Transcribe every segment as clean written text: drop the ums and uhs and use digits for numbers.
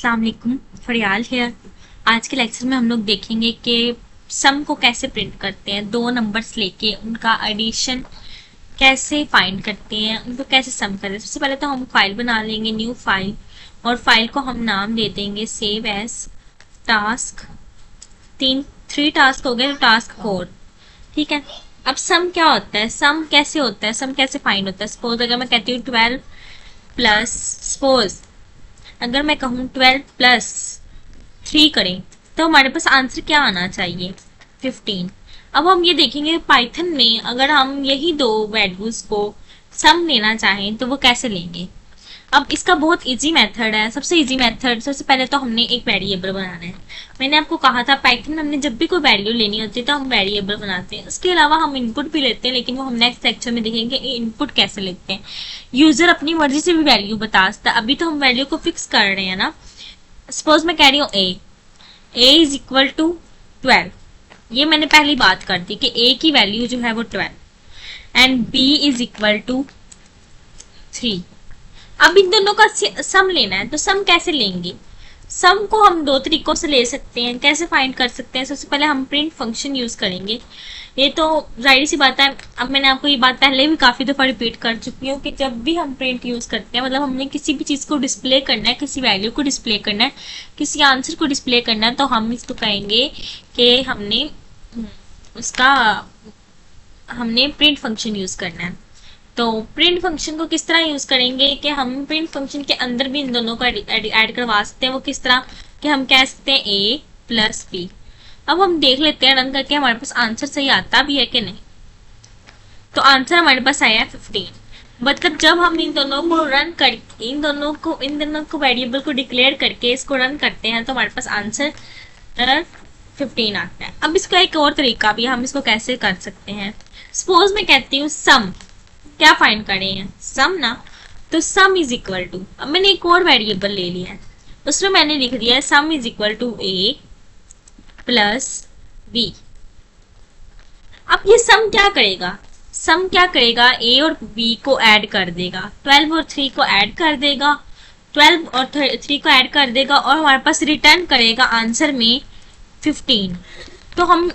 अस्सलाम वालेकुम, फरियाल हेयर। आज के लेक्चर में हम लोग देखेंगे कि सम को कैसे प्रिंट करते हैं। दो नंबर्स लेके उनका एडिशन कैसे फाइंड करते हैं, उनको कैसे सम करते हैं। सबसे पहले तो हम फाइल बना लेंगे, न्यू फाइल, और फाइल को हम नाम दे देंगे save as task. Three task हो गए, टास्क 4। ठीक है। अब सम क्या होता है, सम कैसे होता है, सम कैसे फाइंड होता है। सपोज अगर मैं कहती हूँ 12 प्लस, सपोज अगर मैं कहूँ 12 प्लस 3 करें तो हमारे पास आंसर क्या आना चाहिए, 15। अब हम ये देखेंगे पाइथन में अगर हम यही दो वैल्यूज को सम लेना चाहें तो वो कैसे लेंगे। अब इसका बहुत इजी मेथड है। सबसे इजी मेथड, सबसे पहले तो हमने एक वेरिएबल बनाना है। मैंने आपको कहा था पाइथन में हमने जब भी कोई वैल्यू लेनी होती है तो हम वेरिएबल बनाते हैं। इसके अलावा हम इनपुट भी लेते हैं, लेकिन वो हम नेक्स्ट लेक्चर में देखेंगे इनपुट कैसे लेते हैं। यूजर अपनी मर्जी से भी वैल्यू बता सकता है। अभी तो हम वैल्यू को फिक्स कर रहे हैं ना। सपोज मैं कह रही हूँ ए इज इक्वल टू 12। ये मैंने पहली बात कर दी कि ए की वैल्यू जो है वो 12 and B is equal to 3। अब इन दोनों का सम लेना है तो सम कैसे लेंगे। सम को हम दो तरीकों से ले सकते हैं। कैसे फाइंड कर सकते हैं, सबसे पहले हम प्रिंट फंक्शन यूज करेंगे। ये तो जाहिर सी बात है। अब मैंने आपको ये बात पहले भी काफी दफा रिपीट कर चुकी हूँ कि जब भी हम प्रिंट यूज करते हैं, मतलब हमने किसी भी चीज को डिस्प्ले करना है, किसी वैल्यू को डिस्प्ले करना है, किसी आंसर को डिस्प्ले करना है, तो हम इसको कहेंगे कि हमने प्रिंट फंक्शन यूज करना है। तो प्रिंट फंक्शन को किस तरह यूज करेंगे कि हम प्रिंट फंक्शन के अंदर भी इन दोनों को ऐड करवा सकते हैं। वो किस तरह कि हम कह सकते हैं ए प्लस बी। अब हम देख लेते हैं रन करके हमारे पास आंसर सही आता भी है कि नहीं। तो आंसर हमारे पास आया है 15। मतलब जब हम इन दोनों को रन करके इन दोनों को वेरिएबल को डिक्लेयर करके इसको रन करते हैं तो हमारे पास आंसर 15 आता है। अब इसका एक और तरीका भी, हम इसको कैसे कर सकते हैं। सपोज मैं कहती हूँ सम, क्या फाइंड करें, सम ना। तो सम इज इक्वल टू, अब मैंने एक और वेरिएबल ले लिया है, उसमें मैंने लिख दिया है sum is equal to A plus B. अब ये सम क्या करेगा, सम क्या करेगा, ए और बी को ऐड कर देगा, 12 और 3 को ऐड कर देगा, 12 और 3 को ऐड कर देगा और हमारे पास रिटर्न करेगा आंसर में 15। तो हम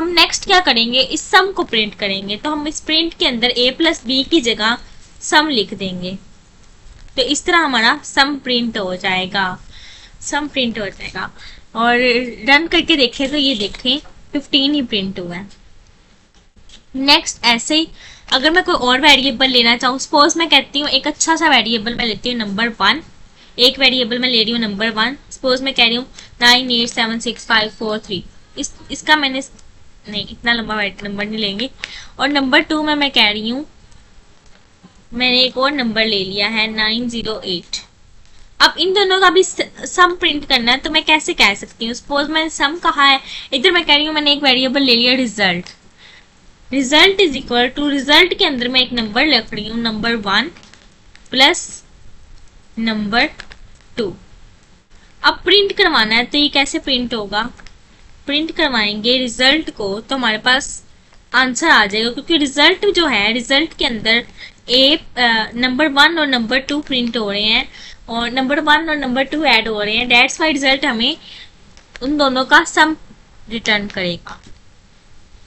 नेक्स्ट क्या करेंगे, इस सम को प्रिंट करेंगे। तो हम इस प्रिंट के अंदर a प्लस बी की जगह सम लिख देंगे। तो इस तरह हमारा सम प्रिंट हो जाएगा, सम प्रिंट हो जाएगा। और रन करके देखें तो ये देखें 15 ही प्रिंट हुआ है। नेक्स्ट ऐसे ही अगर मैं कोई और वेरिएबल लेना चाहूँ, सपोज मैं कहती हूँ एक अच्छा सा वेरिएबल मैं लेती हूँ नंबर 1। एक वेरिएबल मैं ले रही हूँ नंबर 1। सपोज मैं कह रही हूँ 987654 इसका मैंने नहीं, इतना लंबा नंबर नहीं लेंगे। और नंबर 2 में मैं कह रही हूँ, मैंने एक और नंबर ले लिया है 908। अब इन दोनों का भी सम प्रिंट करना है तो मैं कैसे कह सकती हूँ। सपोज मैंने सम कहा है, इधर मैं कह रही हूँ मैंने एक वेरिएबल ले लिया result. Result is equal to, result के अंदर मैं एक नंबर लिख रही हूँ नंबर 1 प्लस नंबर 2। अब प्रिंट करवाना है तो ये कैसे प्रिंट होगा, प्रिंट करवाएंगे रिजल्ट को तो हमारे पास आंसर आ जाएगा, क्योंकि रिजल्ट जो है, रिजल्ट के अंदर नंबर 1 और नंबर 2 प्रिंट हो रहे हैं और नंबर 1 और नंबर 2 ऐड हो रहे हैं। दैट्स वाई रिजल्ट हमें उन दोनों का सम रिटर्न करेगा।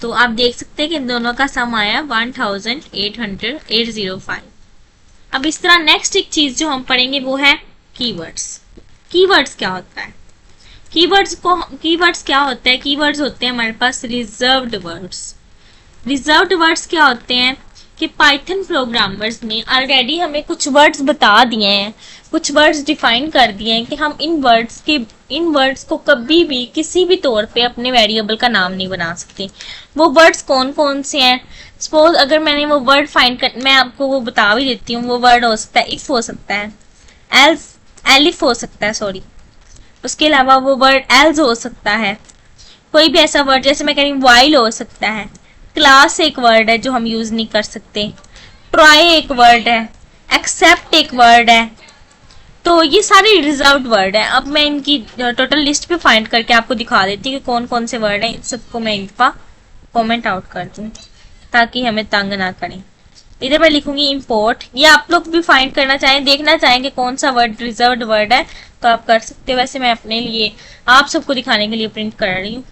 तो आप देख सकते हैं कि इन दोनों का सम आया 1805। अब इस तरह नेक्स्ट एक चीज जो हम पढ़ेंगे वो है कीवर्ड्स। कीवर्ड्स क्या होता है, कीवर्ड्स क्या होता है, कीवर्ड्स होते हैं हमारे पास रिजर्व्ड वर्ड्स। रिजर्व्ड वर्ड्स क्या होते हैं कि पाइथन प्रोग्रामर्स ने ऑलरेडी हमें कुछ वर्ड्स बता दिए हैं, कुछ वर्ड्स डिफाइन कर दिए हैं कि हम इन वर्ड्स को कभी भी किसी भी तौर पे अपने वेरिएबल का नाम नहीं बना सकते। वो वर्ड्स कौन कौन से हैं। सपोज अगर मैंने वो वर्ड मैं आपको वो बता भी देती हूँ। वो वर्ड हो सकता है इफ, हो सकता है एलिफ हो सकता है, सॉरी। उसके अलावा वो वर्ड एल्स हो सकता है, कोई भी ऐसा वर्ड, जैसे मैं कह रही हूँ वाइल हो सकता है। क्लास एक वर्ड है जो हम यूज नहीं कर सकते। ट्राई एक वर्ड है, एक्सेप्ट एक वर्ड है। तो ये सारे रिजर्व्ड वर्ड है। अब मैं इनकी टोटल लिस्ट पे फाइंड करके आपको दिखा देती हूँ कि कौन कौन से वर्ड हैं। इन सबको मैं एक बार कॉमेंट आउट कर दूँ ताकि हमें तंग ना करें। इधर मैं लिखूंगी इंपोर्ट। ये आप लोग भी फाइंड करना चाहें, देखना चाहें कि कौन सा वर्ड रिजर्व्ड वर्ड है तो आप कर सकते हो। वैसे मैं अपने लिए आप सबको दिखाने के लिए प्रिंट कर रही हूँ।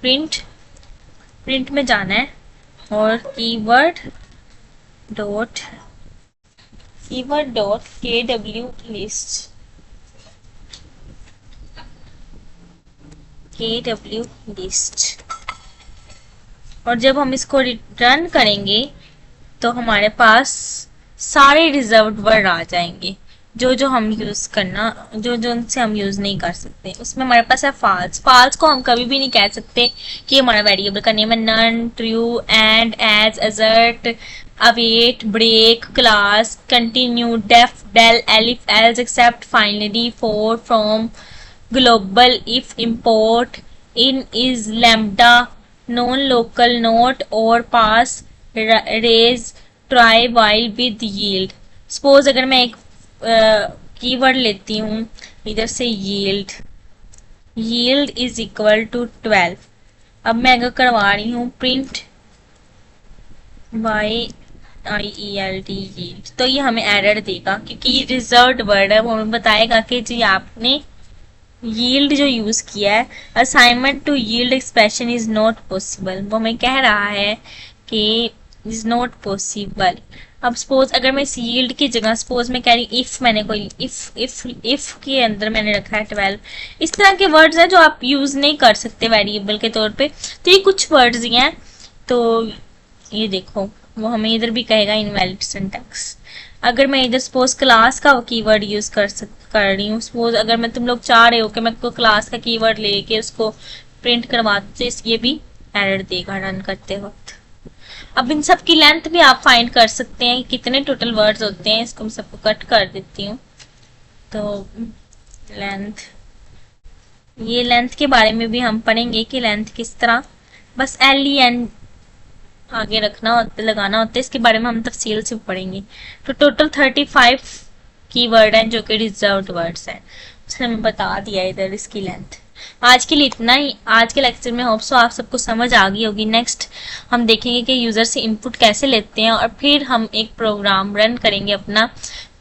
प्रिंट में जाना है और कीवर्ड डॉट KW लिस्ट। और जब हम इसको रिटर्न करेंगे तो हमारे पास सारे रिजर्व्ड वर्ड आ जाएंगे जो हम यूज करना, जो उनसे हम यूज नहीं कर सकते। उसमें हमारे पास है फाल्स को हम कभी भी नहीं कह सकते कि हमारा वेरिएबल का नेम है। None, true, and, as, assert, await, break, class, continue, def, del, elif, else, except, finally, for, from, global, if, import, in, is, lambda, nonlocal, not, or, pass, raise, try, while, with, yield. Suppose अगर मैं एक keyword लेती हूँ इधर से yield is equal to 12। अब मैं अगर करवा रही हूँ प्रिंट YIELD यील्ड, तो ये हमें एरर देगा क्योंकि ये रिजर्व्ड वर्ड है। वो हमें बताएगा कि जी आपने यील्ड जो यूज किया है, assignment to yield expression is not possible. वो हमें कह रहा है कि इज नॉट पॉसिबल। अब सपोज अगर मैं इस यील्ड की जगह सपोज मैं कह रही इफ, मैंने कोई इफ के अंदर मैंने रखा है 12। इस तरह के वर्ड्स हैं जो आप यूज नहीं कर सकते वेरिएबल के तौर पे। तो ये कुछ वर्ड्स ही हैं। तो ये देखो वो हमें इधर भी कहेगा इनवैलिड सिंटैक्स। अगर मैं इधर सपोज क्लास का कीवर्ड यूज कर रही हूँ, सपोज अगर मैं तुम लोग चाह रहे हो कि मैं को क्लास का कीवर्ड लेके उसको प्रिंट करवाते, ये भी एरर देगा रन करते वक्त। अब इन सब की लेंथ भी आप फाइंड कर सकते हैं कितने टोटल वर्ड्स होते हैं। इसको मैं सबको कट कर देती हूँ। तो लेंथ, ये लेंथ के बारे में भी हम पढ़ेंगे कि लेंथ किस तरह, बस LEN आगे रखना होता, लगाना होता है। इसके बारे में हम तफसील से पढ़ेंगे। तो टोटल 35 कीवर्ड हैं जो कि रिजर्व्ड वर्ड्स हैं। उसने हमें बता दिया इधर इसकी लेंथ। आज के लिए इतना ही। आज के लेक्चर में होप सो आप सबको समझ आ गई होगी। नेक्स्ट हम देखेंगे कि यूजर से इनपुट कैसे लेते हैं और फिर हम एक प्रोग्राम रन करेंगे अपना।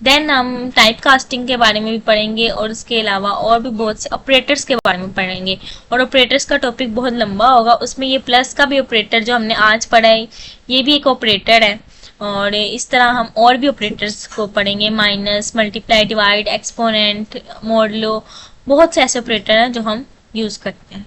देन हम टाइप कास्टिंग के बारे में भी पढ़ेंगे और उसके अलावा और भी बहुत से ऑपरेटर्स के बारे में पढ़ेंगे। और ऑपरेटर्स का टॉपिक बहुत लंबा होगा, उसमें ये प्लस का भी ऑपरेटर जो हमने आज पढ़ा है ये भी एक ऑपरेटर है। और इस तरह हम और भी ऑपरेटर्स को पढ़ेंगे, minus, multiply, divide, exponent, modulo, बहुत से ऐसे ऑपरेटर हैं जो हम यूज करते हैं।